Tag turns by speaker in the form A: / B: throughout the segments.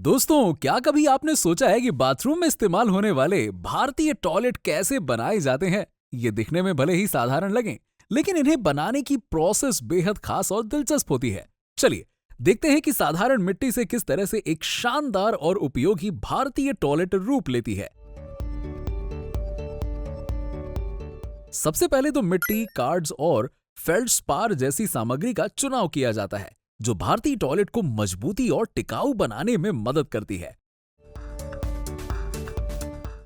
A: दोस्तों, क्या कभी आपने सोचा है कि बाथरूम में इस्तेमाल होने वाले भारतीय टॉयलेट कैसे बनाए जाते हैं? ये दिखने में भले ही साधारण लगें, लेकिन इन्हें बनाने की प्रोसेस बेहद खास और दिलचस्प होती है। चलिए, देखते हैं कि साधारण मिट्टी से किस तरह से एक शानदार और उपयोगी भारतीय टॉयलेट रूप लेती है। सबसे पहले तो मिट्टी, कार्ड्स और फेल्डस्पार जैसी सामग्री का चुनाव किया जाता है, जो भारतीय टॉयलेट को मजबूती और टिकाऊ बनाने में मदद करती है।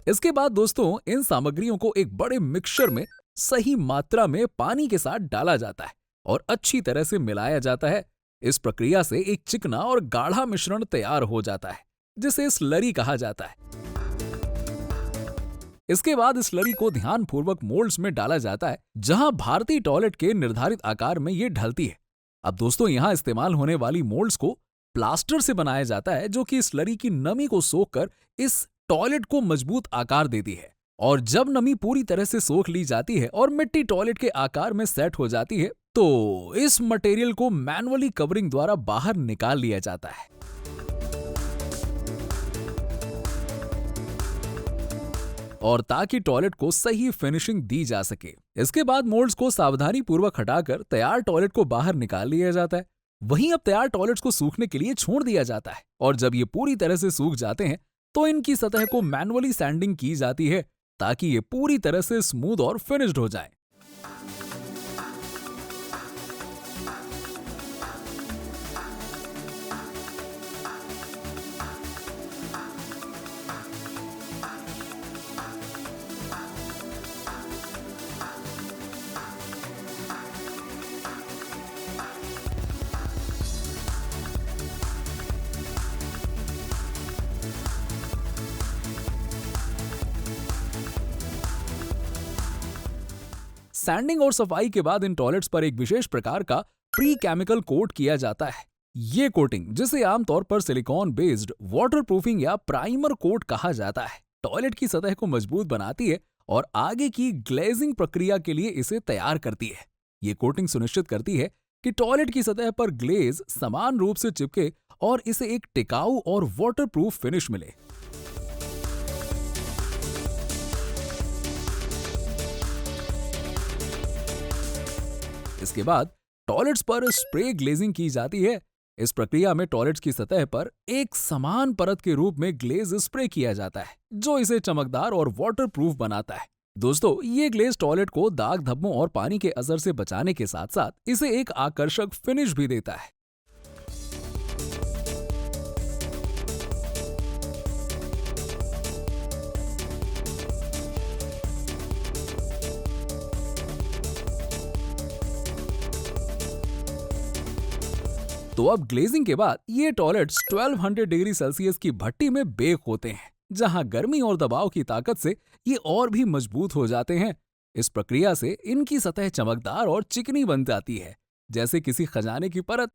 A: इसके बाद दोस्तों, इन सामग्रियों को एक बड़े मिक्सचर में सही मात्रा में पानी के साथ डाला जाता है और अच्छी तरह से मिलाया जाता है। इस प्रक्रिया से एक चिकना और गाढ़ा मिश्रण तैयार हो जाता है, जिसे स्लरी कहा जाता है। इसके बाद स्लरी को ध्यानपूर्वक मोल्ड्स में डाला जाता है, जहां भारतीय टॉयलेट के निर्धारित आकार में ये ढलती है। अब दोस्तों, यहां इस्तेमाल होने वाली मोल्ड्स को प्लास्टर से बनाया जाता है, जो कि स्लरी की नमी को सोखकर इस टॉयलेट को मजबूत आकार देती है। और जब नमी पूरी तरह से सोख ली जाती है और मिट्टी टॉयलेट के आकार में सेट हो जाती है, तो इस मटेरियल को मैनुअली कवरिंग द्वारा बाहर निकाल लिया जाता है। और ताकि टॉयलेट को सही फिनिशिंग दी जा सके। इसके बाद मोल्ड्स को सावधानी पूर्वक हटाकर तैयार टॉयलेट को बाहर निकाल लिया जाता है। वहीं अब तैयार टॉयलेट्स को सूखने के लिए छोड़ दिया जाता है, और जब ये पूरी तरह से सूख जाते हैं तो इनकी सतह को मैनुअली सैंडिंग की जाती है, ताकि ये पूरी तरह से स्मूथ और फिनिश्ड हो जाए। सैंडिंग और सफाई के बाद इन टॉयलेट्स पर एक विशेष प्रकार का प्री केमिकल कोट किया जाता है। ये कोटिंग, जिसे आमतौर पर सिलिकॉन बेस्ड वाटरप्रूफिंग या प्राइमर कोट कहा जाता है, टॉयलेट की सतह को मजबूत बनाती है और आगे की ग्लेजिंग प्रक्रिया के लिए इसे तैयार करती है। ये कोटिंग सुनिश्चित करती है कि टॉयलेट की सतह पर ग्लेज समान रूप से चिपके और इसे एक टिकाऊ और वाटरप्रूफ फिनिश मिले। इसके बाद टॉयलेट्स पर स्प्रे ग्लेजिंग की जाती है। इस प्रक्रिया में टॉयलेट्स की सतह पर एक समान परत के रूप में ग्लेज स्प्रे किया जाता है, जो इसे चमकदार और वाटरप्रूफ बनाता है। दोस्तों, ये ग्लेज टॉयलेट को दाग धब्बों और पानी के असर से बचाने के साथ साथ इसे एक आकर्षक फिनिश भी देता है। तो अब ग्लेजिंग के बाद ये टॉयलेट्स 1200 डिग्री सेल्सियस की भट्टी में बेक होते हैं, जहां गर्मी और दबाव की ताकत से ये और भी मजबूत हो जाते हैं। इस प्रक्रिया से इनकी सतह चमकदार और चिकनी बन जाती है, जैसे किसी खजाने की परत।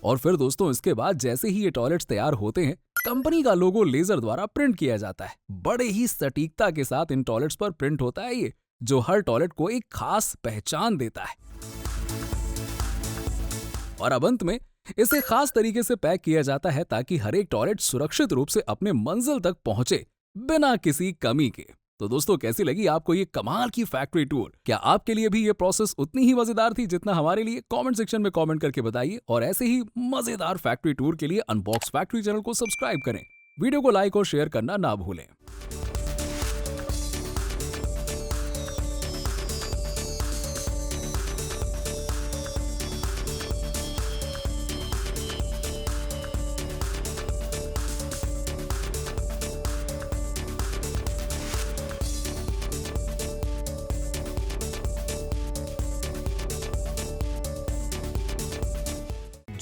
A: और फिर दोस्तों, इसके बाद जैसे ही ये टॉयलेट्स तैयार होते हैं, कंपनी का लोगो लेजर द्वारा प्रिंट किया जाता है। बड़े ही सटीकता के साथ इन टॉयलेट्स पर प्रिंट होता है ये, जो हर टॉयलेट को एक खास पहचान देता है। और अब अंत में इसे खास तरीके से पैक किया जाता है, ताकि हर एक टॉयलेट सुरक्षित रूप से अपने मंजिल तक पहुंचे बिना किसी कमी के। तो दोस्तों, कैसी लगी आपको ये कमाल की फैक्ट्री टूर? क्या आपके लिए भी ये प्रोसेस उतनी ही मजेदार थी जितना हमारे लिए? कमेंट सेक्शन में कमेंट करके बताइए, और ऐसे ही मजेदार फैक्ट्री टूर के लिए अनबॉक्स फैक्ट्री चैनल को सब्सक्राइब करें। वीडियो को लाइक और शेयर करना ना भूलें।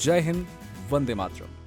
A: जय हिंद, वंदे मातरम।